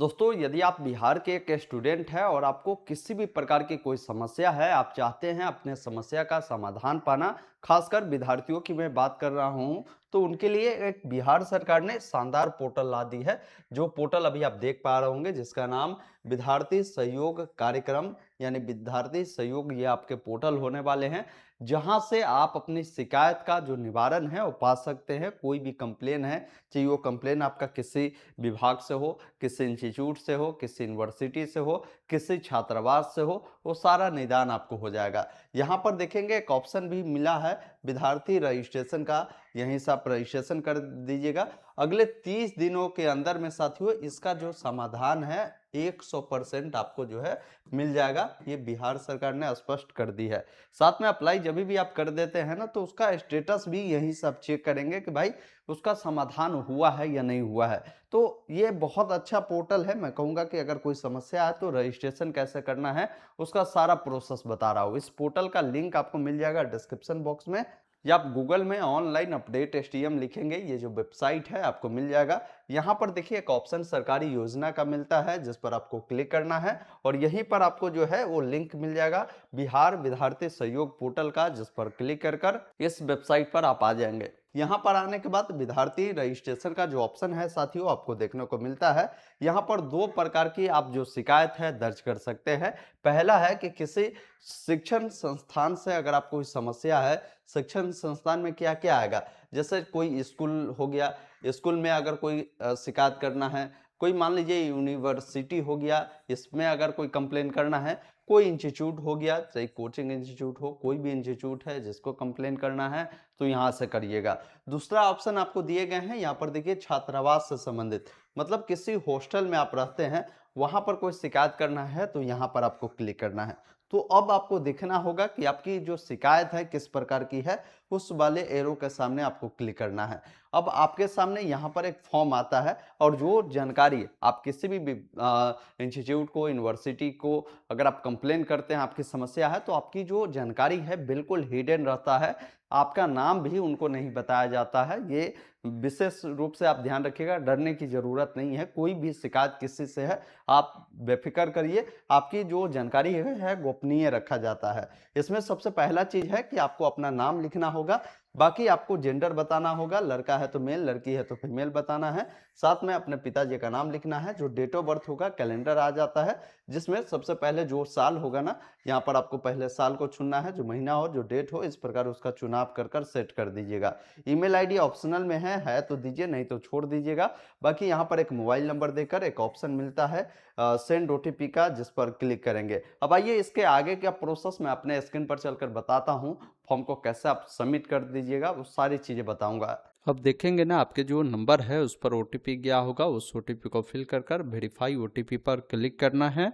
दोस्तों, यदि आप बिहार के एक स्टूडेंट हैं और आपको किसी भी प्रकार की कोई समस्या है, आप चाहते हैं अपने समस्या का समाधान पाना, खासकर विद्यार्थियों की मैं बात कर रहा हूं, तो उनके लिए एक बिहार सरकार ने शानदार पोर्टल ला दी है। जो पोर्टल अभी आप देख पा रहे होंगे, जिसका नाम विद्यार्थी सहयोग कार्यक्रम यानी विद्यार्थी सहयोग, ये आपके पोर्टल होने वाले हैं, जहां से आप अपनी शिकायत का जो निवारण है वो पा सकते हैं। कोई भी कंप्लेन है, चाहे वो कंप्लेन आपका किसी विभाग से हो, किसी इंस्टीट्यूट से हो, किसी यूनिवर्सिटी से हो, किसी छात्रावास से हो, वो सारा निदान आपको हो जाएगा। यहाँ पर देखेंगे एक ऑप्शन भी मिला है विद्यार्थी रजिस्ट्रेशन का, यहीं से आप रजिस्ट्रेशन कर दीजिएगा। अगले 30 दिनों के अंदर में साथियों इसका जो समाधान है 100% आपको जो है मिल जाएगा। ये बिहार सरकार ने स्पष्ट कर दी है। साथ में अप्लाई जब भी आप कर देते हैं ना, तो उसका स्टेटस भी यहीं से आप चेक करेंगे कि भाई उसका समाधान हुआ है या नहीं हुआ है। तो ये बहुत अच्छा पोर्टल है। मैं कहूँगा कि अगर कोई समस्या है तो रजिस्ट्रेशन कैसे करना है उसका सारा प्रोसेस बता रहा हूँ। इस पोर्टल का लिंक आपको मिल जाएगा डिस्क्रिप्शन बॉक्स में, या आप गूगल में ऑनलाइन अपडेट एसटीएम लिखेंगे, ये जो वेबसाइट है आपको मिल जाएगा। यहाँ पर देखिए एक ऑप्शन सरकारी योजना का मिलता है, जिस पर आपको क्लिक करना है और यहीं पर आपको जो है वो लिंक मिल जाएगा बिहार विद्यार्थी सहयोग पोर्टल का, जिस पर क्लिक कर इस वेबसाइट पर आप आ जाएंगे। यहाँ पर आने के बाद विद्यार्थी रजिस्ट्रेशन का जो ऑप्शन है साथियों आपको देखने को मिलता है। यहाँ पर दो प्रकार की आप जो शिकायत है दर्ज कर सकते हैं। पहला है कि किसी शिक्षण संस्थान से अगर आपको कोई समस्या है, शिक्षण संस्थान में क्या क्या आएगा, जैसे कोई स्कूल हो गया, स्कूल में अगर कोई शिकायत करना है, कोई मान लीजिए यूनिवर्सिटी हो गया, इसमें अगर कोई कंप्लेन करना है, कोई इंस्टीट्यूट हो गया, चाहे कोचिंग इंस्टीट्यूट हो, कोई भी इंस्टीट्यूट है जिसको कंप्लेन करना है तो यहाँ से करिएगा। दूसरा ऑप्शन आपको दिए गए हैं, यहाँ पर देखिए छात्रावास से संबंधित, मतलब किसी हॉस्टल में आप रहते हैं, वहां पर कोई शिकायत करना है तो यहाँ पर आपको क्लिक करना है। तो अब आपको देखना होगा कि आपकी जो शिकायत है किस प्रकार की है, उस वाले एरो के सामने आपको क्लिक करना है। अब आपके सामने यहाँ पर एक फॉर्म आता है और जो जानकारी आप किसी भी इंस्टीट्यूट को, यूनिवर्सिटी को अगर आप कंप्लेन करते हैं, आपकी समस्या है, तो आपकी जो जानकारी है बिल्कुल हिडन रहता है। आपका नाम भी उनको नहीं बताया जाता है। ये विशेष रूप से आप ध्यान रखिएगा, डरने की जरूरत नहीं है। कोई भी शिकायत किसी से है, आप बेफिक्र करिए, आपकी जो जानकारी है गोपनीय रखा जाता है। इसमें सबसे पहला चीज है कि आपको अपना नाम लिखना होगा, बाकी आपको जेंडर बताना होगा, लड़का है तो मेल, लड़की है तो फीमेल बताना है। साथ में अपने पिताजी का नाम लिखना है। जो डेट ऑफ बर्थ होगा कैलेंडर आ जाता है, जिसमें सबसे पहले जो साल होगा ना, यहाँ पर आपको पहले साल को चुनना है, जो महीना हो, जो डेट हो, इस प्रकार उसका चुनाव कर सेट कर दीजिएगा। ईमेल आईडी ऑप्शनल में है तो दीजिए, नहीं तो छोड़ दीजिएगा। बाकी यहाँ पर एक मोबाइल नंबर देकर एक ऑप्शन मिलता है सेंड ओटीपी का, जिस पर क्लिक करेंगे। अब आइए इसके आगे का प्रोसेस मैं अपने स्क्रीन पर चलकर बताता हूँ। फॉर्म को कैसे आप सबमिट कर दीजिएगा वो सारी चीजें बताऊंगा। अब देखेंगे ना, आपके जो नंबर है उस पर ओटीपी गया होगा, उस ओटीपी को फिल कर वेरीफाई ओटीपी पर क्लिक करना है।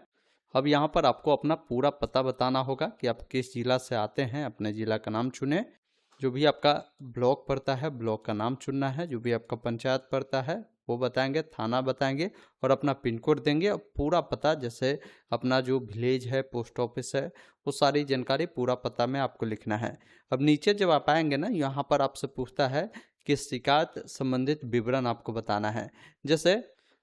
अब यहाँ पर आपको अपना पूरा पता बताना होगा कि आप किस जिला से आते हैं। अपने जिला का नाम चुने, जो भी आपका ब्लॉक पड़ता है ब्लॉक का नाम चुनना है, जो भी आपका पंचायत पड़ता है वो बताएंगे, थाना बताएंगे और अपना पिन कोड देंगे। और पूरा पता, जैसे अपना जो विलेज है, पोस्ट ऑफिस है, वो सारी जानकारी पूरा पता में आपको लिखना है। अब नीचे जब आप आएंगे ना, यहाँ पर आपसे पूछता है कि शिकायत संबंधित विवरण आपको बताना है। जैसे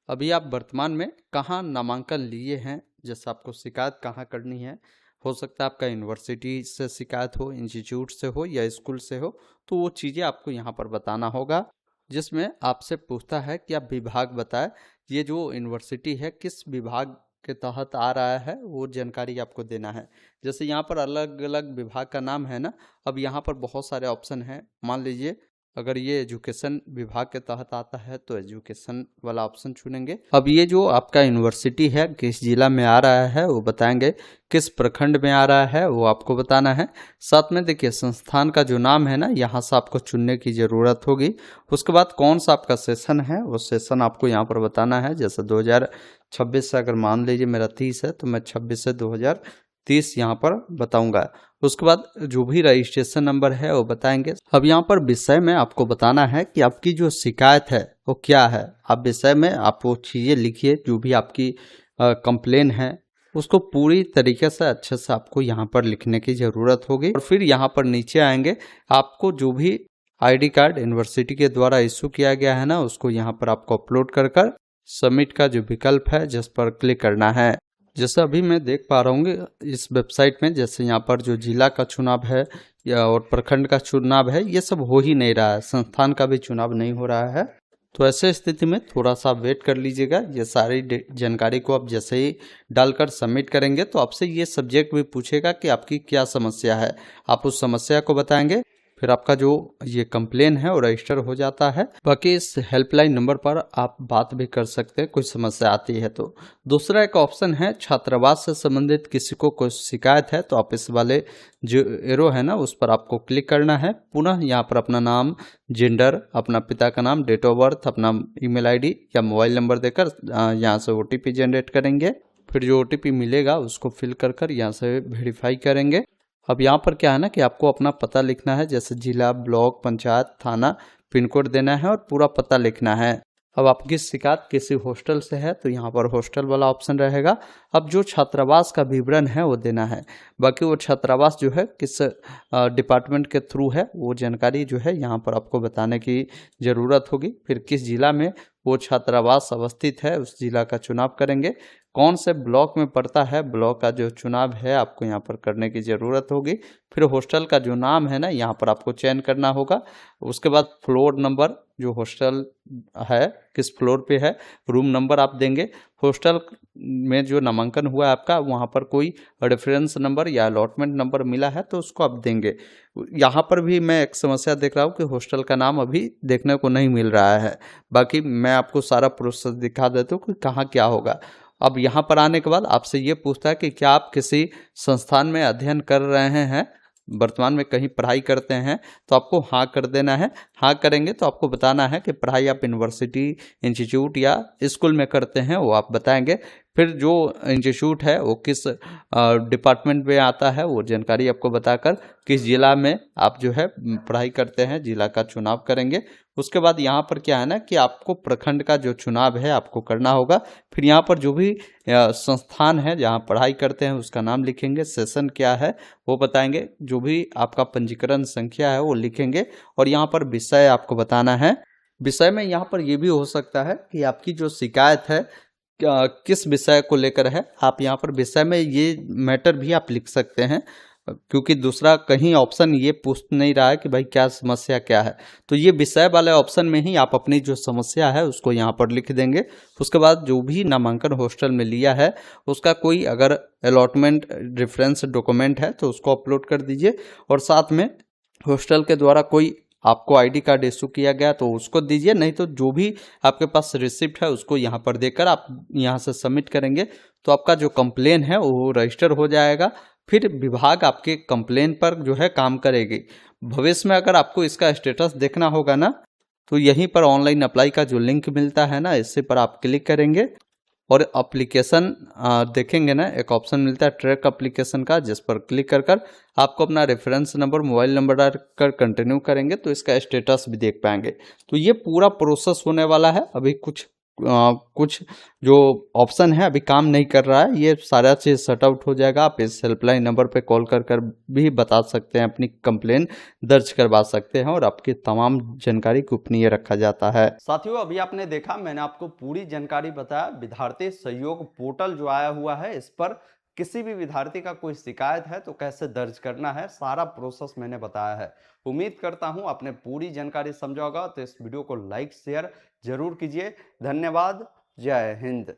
अभी आप वर्तमान में कहाँ नामांकन लिए हैं, जैसे आपको शिकायत कहाँ करनी है, हो सकता है आपका यूनिवर्सिटी से शिकायत हो, इंस्टीट्यूट से हो या स्कूल से हो, तो वो चीज़ें आपको यहाँ पर बताना होगा। जिसमें आपसे पूछता है कि आप विभाग बताएं, ये जो यूनिवर्सिटी है किस विभाग के तहत आ रहा है, वो जानकारी आपको देना है। जैसे यहाँ पर अलग अलग विभाग का नाम है ना, अब यहाँ पर बहुत सारे ऑप्शन हैं। मान लीजिए अगर ये एजुकेशन विभाग के तहत आता है तो एजुकेशन वाला ऑप्शन चुनेंगे। अब ये जो आपका यूनिवर्सिटी है किस जिला में आ रहा है वो बताएंगे, किस प्रखंड में आ रहा है वो आपको बताना है। साथ में देखिए संस्थान का जो नाम है ना, यहाँ से आपको चुनने की ज़रूरत होगी। उसके बाद कौन सा आपका सेशन है, वो सेशन आपको यहाँ पर बताना है। जैसे 2026 से अगर मान लीजिए मेरा 30 है तो मैं 26 से 2030 यहाँ पर बताऊंगा। उसके बाद जो भी रजिस्ट्रेशन नंबर है वो बताएंगे। अब यहाँ पर विषय में आपको बताना है कि आपकी जो शिकायत है वो क्या है। आप विषय में आप वो चीज़ें लिखिए, जो भी आपकी कंप्लेन है उसको पूरी तरीके से अच्छे से आपको यहाँ पर लिखने की ज़रूरत होगी। और फिर यहाँ पर नीचे आएंगे, आपको जो भी आईडी कार्ड यूनिवर्सिटी के द्वारा इशू किया गया है ना, उसको यहाँ पर आपको अपलोड कर सबमिट का जो विकल्प है जिस पर क्लिक करना है। जैसे अभी मैं देख पा रहा हूँ इस वेबसाइट में, जैसे यहाँ पर जो जिला का चुनाव है या और प्रखंड का चुनाव है, ये सब हो ही नहीं रहा है, संस्थान का भी चुनाव नहीं हो रहा है। तो ऐसे स्थिति में थोड़ा सा वेट कर लीजिएगा। ये सारी जानकारी को आप जैसे ही डालकर सबमिट करेंगे तो आपसे ये सब्जेक्ट भी पूछेगा कि आपकी क्या समस्या है। आप उस समस्या को बताएंगे, फिर आपका जो ये कंप्लेन है वो रजिस्टर हो जाता है। बाकी इस हेल्पलाइन नंबर पर आप बात भी कर सकते हैं, कोई समस्या आती है तो। दूसरा एक ऑप्शन है, छात्रावास से संबंधित किसी को कोई शिकायत है तो आप इस वाले जो एरो है ना उस पर आपको क्लिक करना है। पुनः यहाँ पर अपना नाम, जेंडर, अपना पिता का नाम, डेट ऑफ बर्थ, अपना ईमेल आईडी या मोबाइल नंबर देकर यहाँ से ओटीपी जनरेट करेंगे। फिर जो ओटीपी मिलेगा उसको फिल कर यहाँ से वेरीफाई करेंगे। अब यहाँ पर क्या है ना कि आपको अपना पता लिखना है, जैसे जिला, ब्लॉक, पंचायत, थाना, पिन कोड देना है और पूरा पता लिखना है। अब आपकी शिकायत किसी हॉस्टल से है तो यहाँ पर हॉस्टल वाला ऑप्शन रहेगा। अब जो छात्रावास का विवरण है वो देना है। बाकी वो छात्रावास जो है किस डिपार्टमेंट के थ्रू है वो जानकारी जो है यहाँ पर आपको बताने की ज़रूरत होगी। फिर किस जिला में वो छात्रावास अवस्थित है उस जिला का चुनाव करेंगे। कौन से ब्लॉक में पड़ता है, ब्लॉक का जो चुनाव है आपको यहाँ पर करने की ज़रूरत होगी। फिर हॉस्टल का जो नाम है ना यहाँ पर आपको चयन करना होगा। उसके बाद फ्लोर नंबर, जो हॉस्टल है किस फ्लोर पे है, रूम नंबर आप देंगे। हॉस्टल में जो नामांकन हुआ है आपका वहाँ पर कोई रेफरेंस नंबर या अलॉटमेंट नंबर मिला है तो उसको आप देंगे। यहाँ पर भी मैं एक समस्या देख रहा हूँ कि हॉस्टल का नाम अभी देखने को नहीं मिल रहा है। बाकी मैं आपको सारा प्रोसेस दिखा देता हूँ कि कहाँ क्या होगा। अब यहाँ पर आने के बाद आपसे ये पूछता है कि क्या आप किसी संस्थान में अध्ययन कर रहे हैं, वर्तमान में कहीं पढ़ाई करते हैं, तो आपको हाँ कर देना है। हाँ करेंगे तो आपको बताना है कि पढ़ाई आप यूनिवर्सिटी, इंस्टीट्यूट या स्कूल में करते हैं वो आप बताएंगे। फिर जो इंस्टीट्यूट है वो किस डिपार्टमेंट में आता है वो जानकारी आपको बताकर किस जिला में आप जो है पढ़ाई करते हैं जिला का चुनाव करेंगे। उसके बाद यहाँ पर क्या है ना कि आपको प्रखंड का जो चुनाव है आपको करना होगा। फिर यहाँ पर जो भी संस्थान है जहाँ पढ़ाई करते हैं उसका नाम लिखेंगे, सेशन क्या है वो बताएंगे, जो भी आपका पंजीकरण संख्या है वो लिखेंगे और यहाँ पर विषय आपको बताना है। विषय में यहाँ पर ये भी हो सकता है कि आपकी जो शिकायत है किस विषय को लेकर है, आप यहाँ पर विषय में ये मैटर भी आप लिख सकते हैं, क्योंकि दूसरा कहीं ऑप्शन ये पूछ नहीं रहा है कि भाई क्या समस्या क्या है। तो ये विषय वाले ऑप्शन में ही आप अपनी जो समस्या है उसको यहाँ पर लिख देंगे। उसके बाद जो भी नामांकन हॉस्टल में लिया है उसका कोई अगर अलॉटमेंट रेफरेंस डॉक्यूमेंट है तो उसको अपलोड कर दीजिए और साथ में हॉस्टल के द्वारा कोई आपको आईडी कार्ड इशू किया गया तो उसको दीजिए, नहीं तो जो भी आपके पास रिसिप्ट है उसको यहाँ पर देकर आप यहाँ से सबमिट करेंगे तो आपका जो कंप्लेन है वो रजिस्टर हो जाएगा। फिर विभाग आपके कंप्लेन पर जो है काम करेगी। भविष्य में अगर आपको इसका स्टेटस देखना होगा ना तो यहीं पर ऑनलाइन अप्लाई का जो लिंक मिलता है ना इसी पर आप क्लिक करेंगे और एप्लीकेशन देखेंगे ना, एक ऑप्शन मिलता है ट्रैक एप्लीकेशन का, जिस पर क्लिक कर आपको अपना रेफरेंस नंबर, मोबाइल नंबर डालकर कंटिन्यू करेंगे तो इसका स्टेटस भी देख पाएंगे। तो ये पूरा प्रोसेस होने वाला है। अभी कुछ जो ऑप्शन है अभी काम नहीं कर रहा है, ये सारा चीज़ सॉर्ट आउट हो जाएगा। आप इस हेल्पलाइन नंबर पे कॉल कर भी बता सकते हैं, अपनी कंप्लेन दर्ज करवा सकते हैं और आपकी तमाम जानकारी गोपनीय रखा जाता है। साथियों, अभी आपने देखा, मैंने आपको पूरी जानकारी बताया। विद्यार्थी सहयोग पोर्टल जो आया हुआ है, इस पर किसी भी विद्यार्थी का कोई शिकायत है तो कैसे दर्ज करना है, सारा प्रोसेस मैंने बताया है। उम्मीद करता हूं आपने पूरी जानकारी समझा होगा। तो इस वीडियो को लाइक शेयर जरूर कीजिए। धन्यवाद। जय हिंद।